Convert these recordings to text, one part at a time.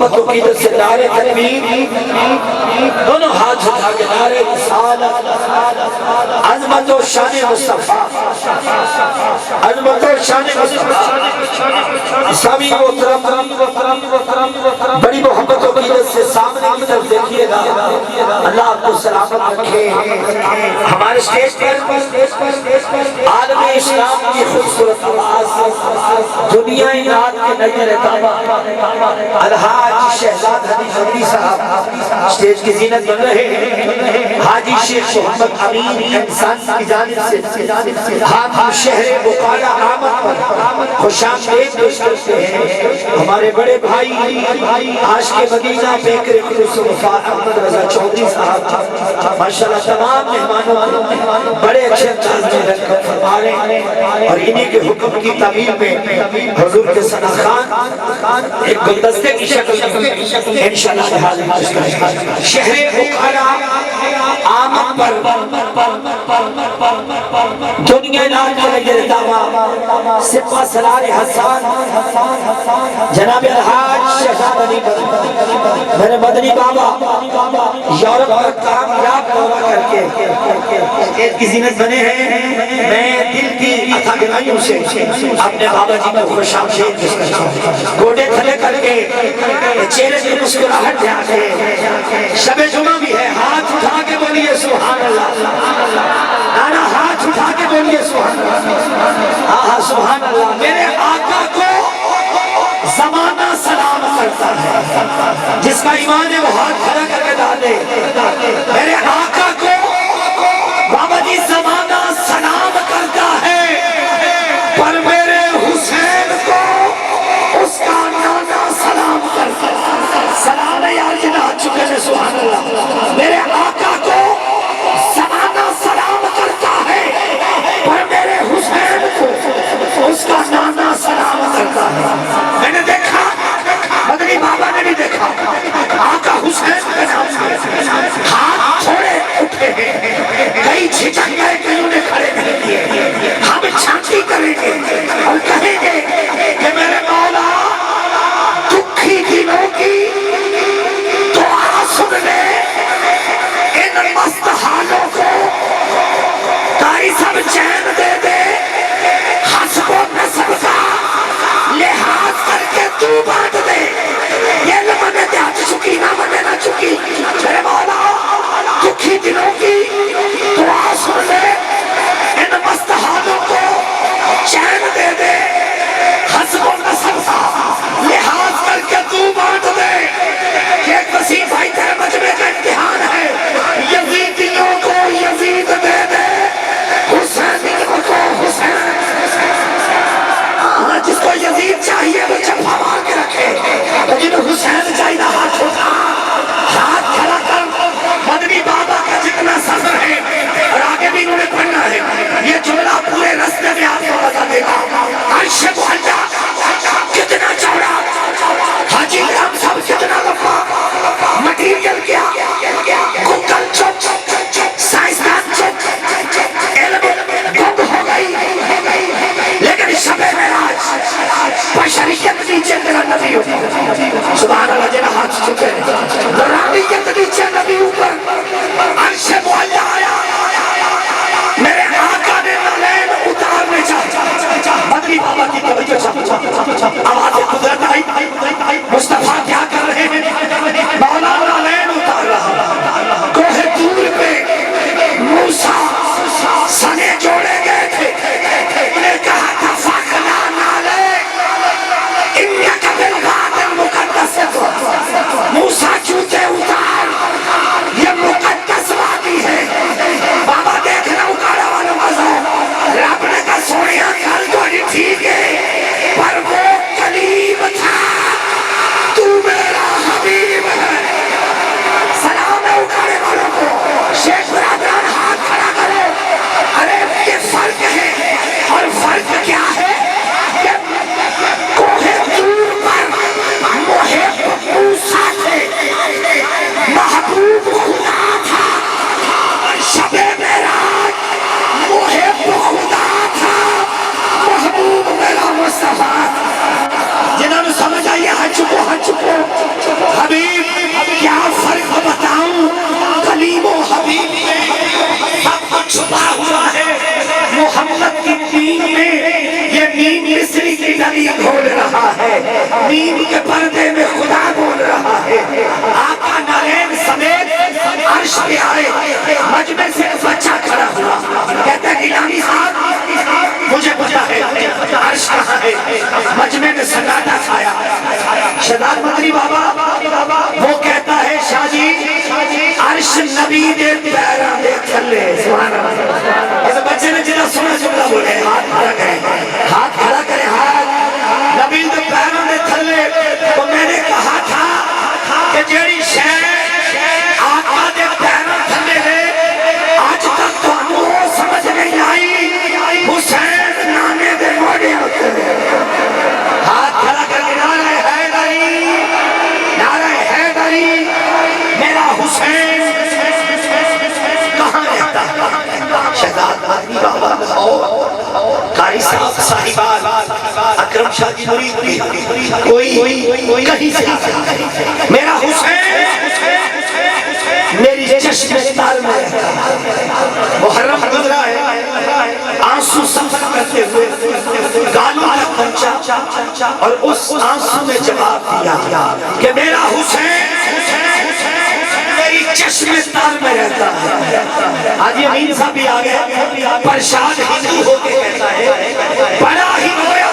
محبت و عقیدت سے نعرے تکبیر، دونوں ہاتھ اٹھا کے نعرے رسالت، عظمت و شان مصطفیٰ، عظمت و شان مصطفیٰ۔ اسلامی محترم بڑی محبت و عقیدت سے سامنے کی طرف دیکھیے گا۔ اللہ آپ کو سلامت رکھے۔ ہمارے اسٹیج پر عالم اسلام کی خوبصورت آواز، دنیا نات کے نظر تابہ الحاج شہزاد حدیث حدیث صاحب اسٹیج کی زینت بن رہے ہیں۔ حاجی شیخ محمد امین انسان کی جانب سے حاکم شہر بقالہ آمد پر خوش آمدید پیش کرتے ہیں ہمارے بڑے بھائی عاشق مدینہ بیکر خلوص وفا احمد رضا چودھری صاحب۔ ماشاءاللہ تمام مہمانوں بڑے اچھے انداز میں ویلکم فرما رہے ہیں، اور انہی کے حکم کی تعمیل میں حضور کے ثنا خان ایک گلدستے کی شکل میں انشاءاللہ حاضر کریں۔ شہر بقالہ آمد پر دنیا نام کے لگے دعویٰ سپہ سلار حسان جناب الحاج شہزاد علی میرے مدنی بابا یورپ کا کامیاب دورہ کر کے اسٹیج کی زینت بنے ہیں۔ میں دل کی عطا گرائیوں سے اپنے بابا جی کو خوش آمدید کرتا ہوں۔ گوڑے کھلے کر کے چہرے سے مسکراہٹ دے آگے شب جمعہ بھی ہے، ہاتھ اٹھا کے بولیے سبحان اللہ، نانا ہاتھ اٹھا کے بولیے سبحان اللہ، آہا سبحان اللہ۔ میرے آقا کو زمانہ سلام کرتا ہے، جس کا ایمان ہے وہ ہاتھ کھڑا کر کے ڈالے۔ میرے آقا کو بابا جی زمانہ سلام کرتا ہے، پر میرے حسین کو اس کا نانا سلام کرتا ہے۔ سلام یا جنا چکے میں سبحان اللہ۔ میرے آقا کو زمانہ سلام کرتا ہے، پر میرے حسین کو اس کا نانا سلام کرتا ہے۔ میں نے دیکھا، مدنی بابا نے بھی دیکھا، آقا حسین کے نام سے ہاتھ چھوڑے اٹھے ہیں، کئی جھجک گئے، کئیوں نے کھڑے نہیں کیے۔ ہم چھانٹی کریں گے اور کہیں گے کہ میرے مولا دکھی دنوں کی دعا سن لے، ان مست حالوں کو تاری سب چین دے دے، حسب و نسب کا لحاظ کر کے تو بات دے، یہ لمنے دے آج چکی نہ منے نہ چکی، میرے مولا دکھی دنوں کی دعا سن لے، ان مست حالوں کو چین دے دے، حسب و نسب کا لحاظ کر کے تو بات دے۔ یہ ایک وسیع بھائی تیرے مجمع کا امتحان ہے، یزیدیوں کو یزید دے دے، حسینیوں کو حسین۔ جس کو یزید چاہیے وہ چپا مار کے رکھے، لیکن حسین چاہیے ہاتھ اٹھا، ہاتھ کھڑا کر۔ مدنی بابا کا جتنا سفر ہے اور آگے بھی انہوں نے پڑھنا ہے، یہ جملہ پورے رستے میں آپ کو بتا دے گا۔ عرش معلا کتنا چوڑا، حاجی رام صاحب کتنا لمبا، مٹیریل کیا، گوگل چپ، سائنسدان چپ، علم گم ہو گئی، لیکن شب معراج بشریت نیچے میرا نبی ہوتا، سبحان اللہ جنہ ہاتھ چکے، نورانیت نیچے نبی اوپر، عرش معلا آیا، میرے آقا نے نالین اتارنے چاہتا۔ مدنی بابا کی توجہ چاہتا، آواز قدرت آئی، مصطفیٰ کیا کر رہے ہیں، مولا نالین اتار رہا، کوہ دور پہ موسیٰ سنے جوڑے گئے تھے، انہیں کہا تھا فاقنا نالے انکا بالغاد المقدس، موسیٰ جوتے اتار، یہ مقدس وادی ہے۔ بابا دیکھنا اکاڑا والا مزہ، رب نے کہا سونیا کل تو نہیں ٹھیک ہے، پر وہ قلیب تھا، تو نبی دے پیراں دے تھلے سبحان اللہ اس بچے نے جڑا سونا جملہ بولے ہاتھ کھڑا کرے ہاتھ نبی دے پیراں دے تھلے تو میں نے کہا تھا کہ جیڑی شے آقا دے پیراں تھلے ہے آج تک تو وہ سمجھ نہیں آئی حسین نانے دے موڑے ہوتے ہاتھ کھڑا کر کے نعرہ حیدری میرا حسین کہاں رہتا ہے شہزاد مدنی بابا لاہور قاری صاحب صاحبان اکرم شاہ کی مرید کوئی کہیں سے میرا حسین میری چشم تار میں رہتا ہے محرم گزرا ہے آنسو سفر کرتے ہوئے گالوں تک پہنچا اور اس آنسو میں جواب دیا کہ میرا حسین میری چشم تار میں رہتا ہے آج یہ امین صاحب بھی آگئے پرشاد ہندو ہو کے کہتا ہے بڑا ہی رویا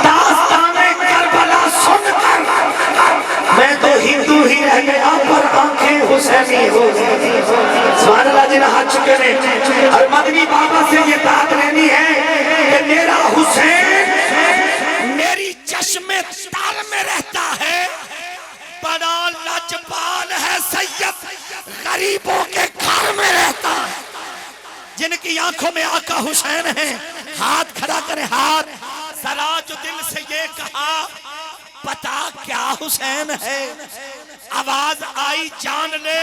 داستان کربلا سن کر میں تو ہندو ہی رہ گیا پر آنکھیں حسینی ہو سبحان اللہ جنہاں ہاتھ چکے نے اور مدنی بابا سے یہ بات لینی ہے کہ میرا حسین میری چشم تار میں رہتا ہے بڑا لاجواب ہے سید غریبوں کے گھر میں رہتا ہے جن کی آنکھوں میں آقا حسین ہے ہاتھ کھڑا کرے ہاتھ ذرا جو دل سے یہ کہا پتا کیا حسین ہے آواز آئی جان لے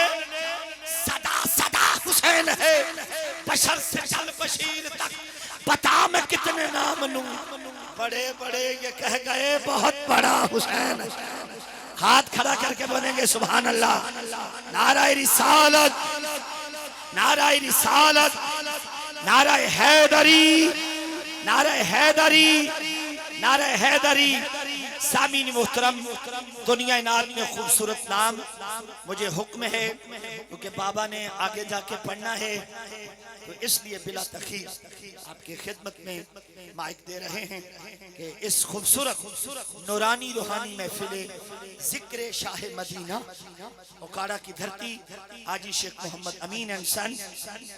صدا حسین ہے بشر سے چل بشیر تک پتا میں کتنے نام لوں بڑے یہ کہہ گئے بہت بڑا حسین ہے ہاتھ کھڑا کر کے بولیں گے سبحان اللہ نعرہ رسالت نعرہ رسالت نعرہ حیدری نعرہ حیدری نعرہ حیدری سامعین محترم دنیا انعام میں خوبصورت نام مجھے حکم ہے کیونکہ بابا نے آگے جا کے پڑھنا ہے تو اس لیے بلا تخیر آپ کی خدمت میں مائک دے رہے ہیں کہ اس خوبصورت نورانی روحانی محفل ذکر شاہ مدینہ اوکاڑا کی دھرتی حاجی شیخ محمد امین اینڈ سن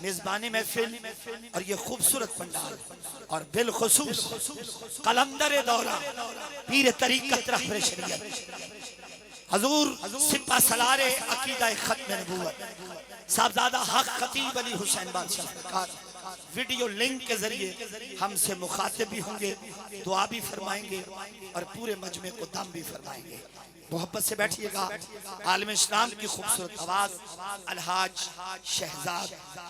میزبان محفل اور یہ خوبصورت پنڈال اور بالخصوص قلندر دورہ پیر طریقت رہبر شریعت حضور سپہ سالار عقیدہ ختم نبوت صاحبزادہ حق خطیب علی حسین بادشاہ سرکار ویڈیو لنک کے ذریعے ہم سے مخاطب بھی ہوں گے دعا بھی فرمائیں گے اور پورے مجمع کو دم بھی فرمائیں گے محبت سے بیٹھیے گا عالم اسلام کی خوبصورت آواز الحاج شہزاد